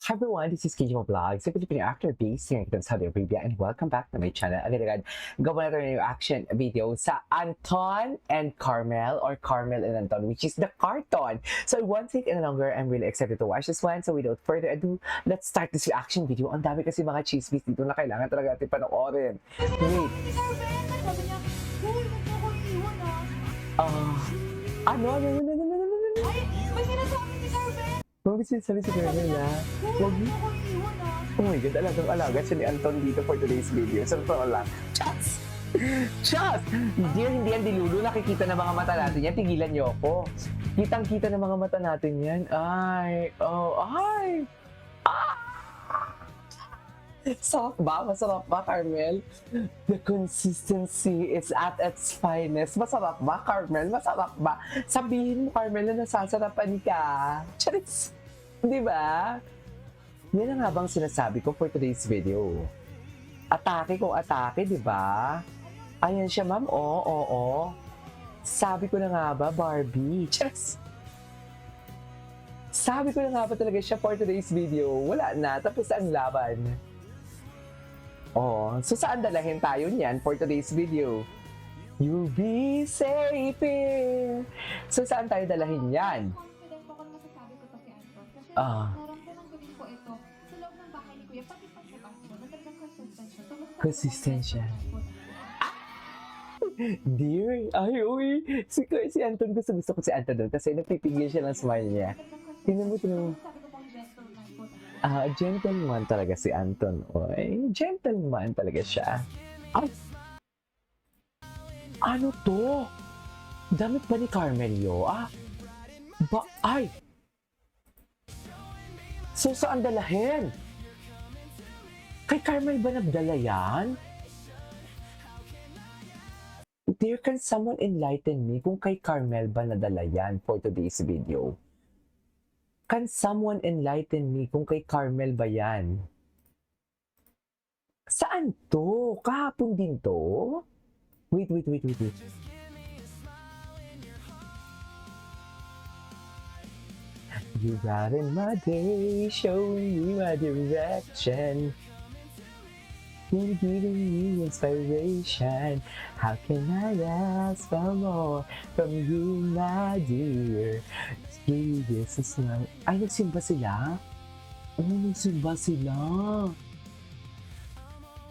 Hi everyone, this is KJ Vlog. So, Filipino actor based here in Saudi Arabia and welcome back to my channel. Agad-agad, gawa natin yung reaction video sa Anton and Carmel or Carmel and Anton, which is the cartoon. So, one take and longer, I'm really excited to watch this one. So, without further ado, let's start this reaction video. Ang dami kasi mga chismis dito na kailangan talaga natin panoorin. Wait, Sabi niya, "Uy, wag mo ko iiwan ah, ano? Ay, may sinasabi si Carmen! Huwag sinasabi si Carmel na, Uy, huwag wag mo ko iiwan Oh my God, alagang-alaga siya ni Anton dito for today's video. Sa totoo lang, Chas! Chas! Hindi yan dilulo. Nakikita ng mga mata natin yan. Tigilan niyo ako. Kitang-kita ng mga mata natin yan. Ay! Ah! Sarap ba? Masarap ba, Carmel? The consistency is at its finest. Masarap ba, Carmel? Masarap ba? Sabihin mo, Carmel, na nasasarapan ka. Charis! Di ba? Yan ang habang sinasabi ko for today's video. Atake kung atake, di ba? Ayan siya, ma'am. Oo. Sabi ko na nga ba, Barbie? Cheers! Sabi ko na nga ba talaga siya for today's video. Wala na. Tapos ang laban. So saan dalahin tayo niyan for today's video? You'll be safe here. So saan tayo dalahin yan? Confident ko kung masasabi ko to kay Anton. Kasi Ah. naramdaman ko din po ito sa loob ng bahay ni Kuya, pati pa sa basketball. Magandang konsistensya. Konsistensya. Dear, ay, uy, si Anton, gusto ko si Anton doon kasi nagpipigil siya ng smile niya. Tingnan mo. Sabi ko pong gentleman po talaga. Gentleman talaga si Anton. Oy, gentleman talaga siya. Ay! Ano to? Damit ba ni Carmelio? Ay! So, saan dalahin? Kay Carmel ba nagdala yan? Dear, can someone enlighten me kung kay Carmel ba nadala yan for today's video? Can someone enlighten me kung kay Carmel ba yan? Saan to? Kahapon din to? Wait. You brighten my day, showing me my direction. You're giving me inspiration. How can I ask for more from you, my dear? Jesus is love. Ay, nagsimba sila? Nagsimba sila.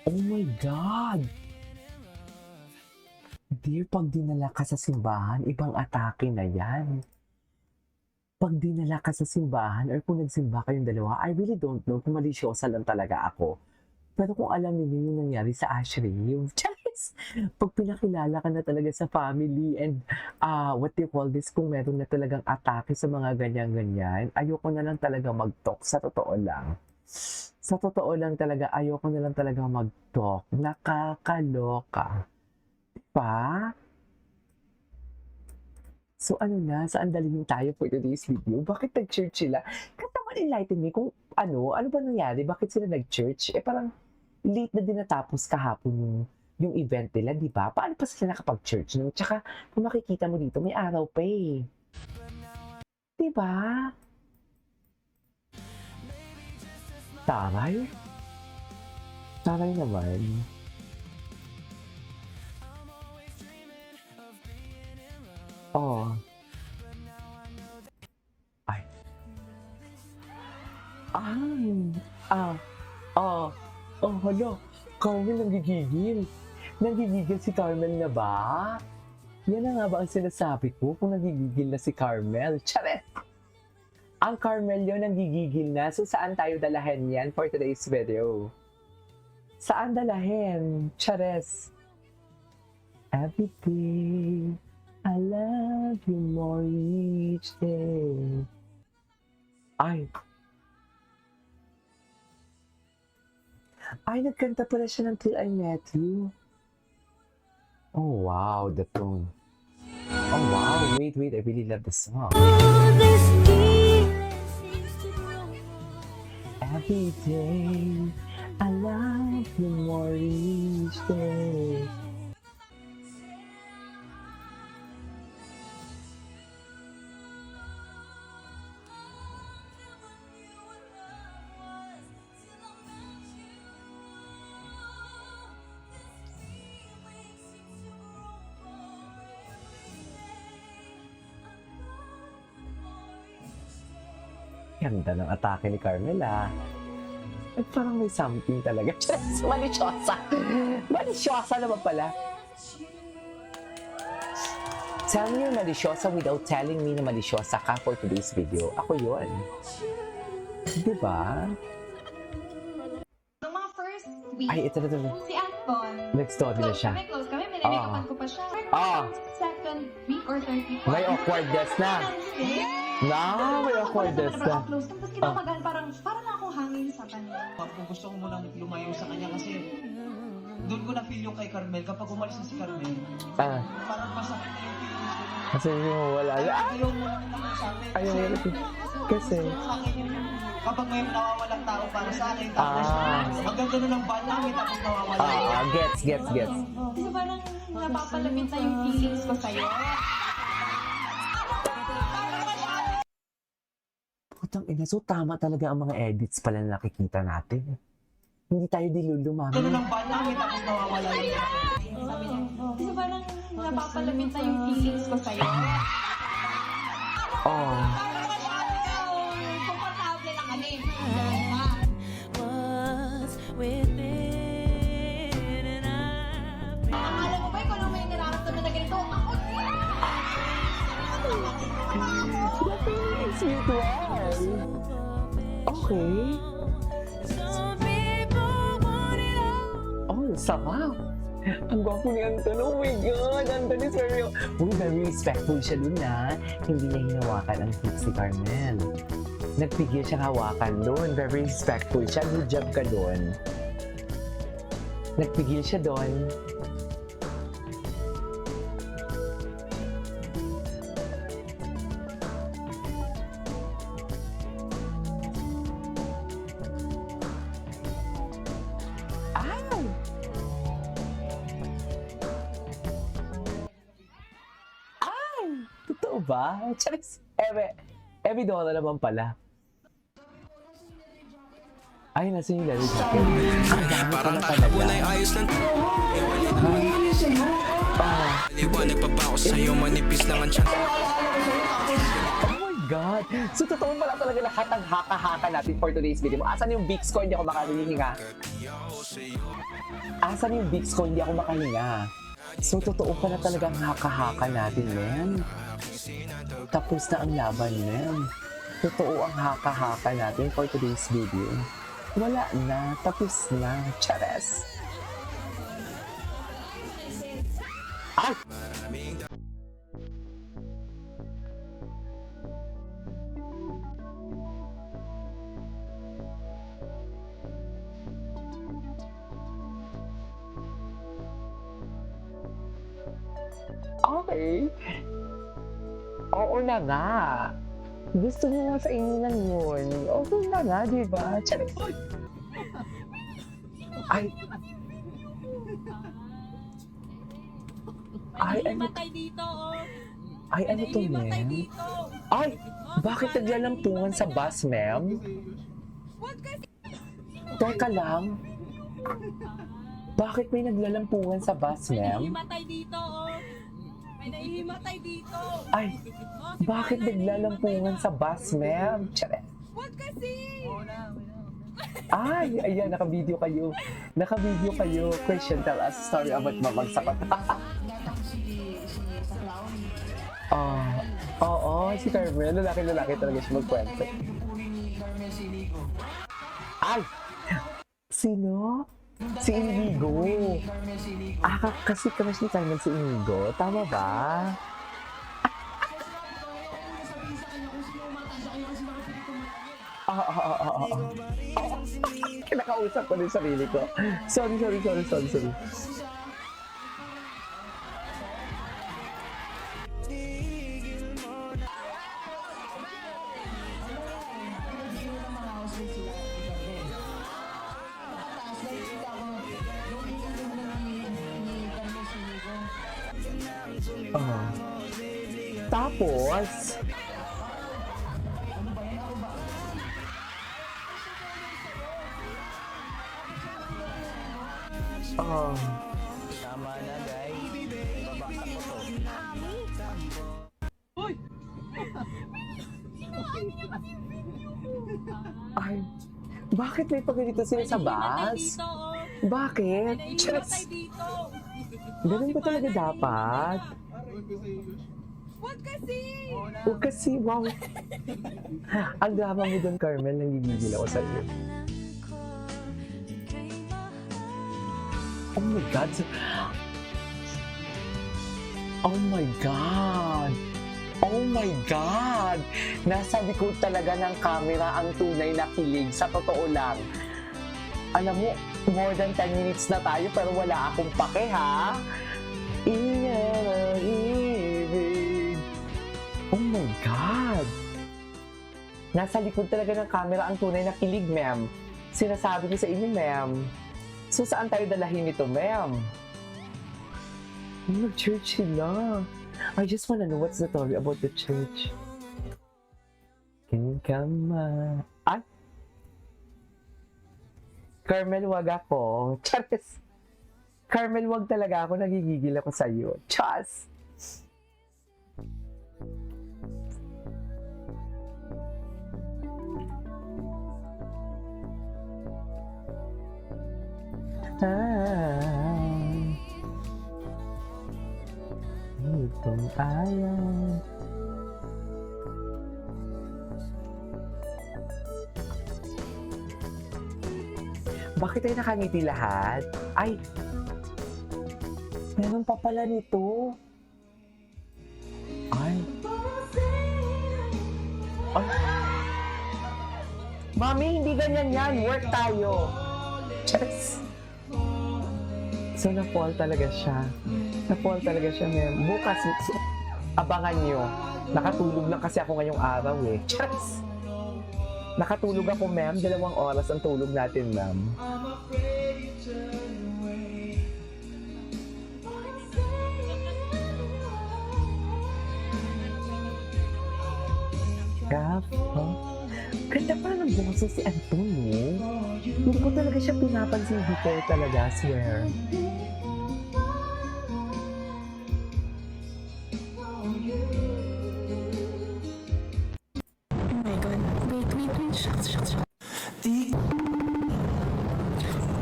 Oh my God! Dear, pag dinala ka sa simbahan, ibang atake na yan. Pag dinala ka sa simbahan or kung nagsimba kayong dalawa, I really don't know kung malisyosa lang talaga ako. Pero kung alam niyo yung nangyari sa Ashley, yung Charis, pag pinakilala ka na talaga sa family and what do you call this, kung meron na talagang atake sa mga ganyan-ganyan, ayoko na lang talaga mag-talk sa totoo lang. Sa totoo lang talaga, ayoko na lang talaga mag-talk. Nakakaloka. Pa? So ano na, saan dalhin tayo for today's video? Bakit nag-church sila? Can someone enlighten me kung ano ba nangyari? Bakit sila nag-church? Parang late na din natapos kahapon yung event nila, di ba? Paano pa sila nakapag-church nun? Tsaka, kung makikita mo dito, may araw pa eh. Di ba? Taray? Taray naman. Ay. Hala. Carmel, nanggigigil. Nanggigigil si Carmel na ba? Yan na nga ba ang sinasabi ko kung nanggigigil na si Carmel? Charet! Ang Carmel yun nanggigigil na. So, saan tayo dalahin yan for today's video? Saan dalahin? Chares! Every day, I love you more each day. Ay, nagkanta pala siya ng Till I Met You. Oh, wow, the tone. Oh, wow, wait, I really love the song. Every day, I love you more each day. Ganda ng atake ni Carmela. At parang may something talaga. Malisyosa. Malisyosa naman pala. Tell me you're malisyosa without telling me na malisyosa ka for today's video. Ako yun. Diba? Nung mga first week, Ay, ito. si Anton, Nag-story na siya. Kami, minamake-upan ko pa siya. Second week or third week. May awkwardness na. May awkwardness na. Tapos kinakabahan, parang na akong hangin sa kanya. Kung gusto ko munang lumayo sa kanya kasi doon ko na-feel yung kay Carmel. Kapag umalis na si Carmel, parang masakit na yung feelings ko. Kasi wala. Ayaw mo lang naman sa akin. Ayaw mo lang. Kasi. Sa akin yung kapag may nawawalang tao para sa akin, tapos ang ganda na ng band namin, tapos nawawala. Gets. Kasi parang napapalapit na yung feelings ko sa'yo. Putang ina, so tama talaga ang mga edits pala na nakikita natin. Hindi tayo dilulu, mami. Ganda ng band namin, tapos nawawala. Sabi niya, kasi parang napapalapit na yung feelings ko sa'yo. Komportable na kami. Akala mo ba ikaw lang may nararamdaman na ganito? Ako din! Sweet one. Okay. Oh, sarap. Ang gwapo ni Anton. Oh my God, Anton is very respectful siya dun na. Hindi niya hinawakan ang hips si Carmel. Nagpigil siyang hawakan dun. Very respectful siya. Good job ka dun. Nagpigil siya dun. Totoo ba? Charis, every dollar naman pala. Ay, nasa yung leather jacket. Ang dami pala talaga. Nagpapako sa'yo, manipis lang ang tiyan. Oh my God! So, totoo pala talaga lahat ng haka-haka natin for today's video. Asan yung big score? Hindi ako makahinga. Asan yung big score? Hindi ako makahinga. So, totoo pala talaga ang haka-haka natin, men. Tapos na ang laban, men. Totoo ang haka-haka natin for today's video. Wala na. Tapos na. Chares! Ay! Okay. Oo na nga. Gusto mo nga sa inunan yun. Okay na nga, di ba? Charis! Ay! Ay, ano? Dito, oh. Ay, ano to, ma'am? Ay! Bakit naglalampungan sa bus, ma'am? Teka lang. Bakit may naglalampungan sa bus, ma'am? Nahihimatay dito, oh. May nahihimatay dito. Ay! Bakit naglalampungan sa bus, ma'am? Charis! Wag kasi! Ay! Ayan, naka-video kayo. Naka-video kayo. Question, tell us a story about mamagsak ka. Oo, si Carmel. Lalaki talaga siya magkwento. Ay! Sino? Si Inigo. Kasi crush ni Carmel si Inigo. Tama ba? Kinakausap ko din sarili ko. Sorry. Tapos, Tama na, guys. Babasa ko to. Ay, bakit may pagganito sila sa bus? Dito, oh. Bakit? May naihimatay Just, dito. ganun ba talaga dapat? Wag kasi! Huwag kasi, wow. Ang drama mo doon, Carmel, nangigigil ako sa iyo. Oh my God. Oh my God. Oh my God. Nasa likod talaga ng camera ang tunay na kilig. Sa totoo lang. Alam mo, more than 10 minutes na tayo pero wala akong pake, ha? Ibig. Oh my God. Nasa likod talaga ng camera ang tunay na kilig, ma'am. Sinasabi ko sa inyo, ma'am. So, saan tayo dalahin ito, ma'am? Nag-church sila. I just wanna know what's the story about the church. Can you come? Ay! Carmel, wag ako. Charis! Carmel, wag talaga ako. Nagigigil ako sa'yo. Chas! Itong ayaw. Bakit tayo nakangiti lahat? Ay! Meron pa pala nito. Ay! Ay! Mami, hindi ganyan yan. Work tayo. Yes! So, na-fall talaga siya. Na-fall talaga siya, ma'am. Bukas, abangan nyo. Nakatulog lang kasi ako ngayong araw eh. Yes! Nakatulog ako, ma'am. 2 oras ang tulog natin, ma'am. Gapo. Ganda pa ng boses si Antonio. Hindi ko talaga siya pinapansin before talaga, swear. Oh my God. Wait. Shucks.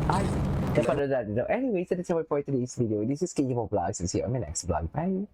Ay, napanood natin ito. Anyway, so that's all for today's video. This is Kimo Vlogs. And see you on my next vlog. Bye!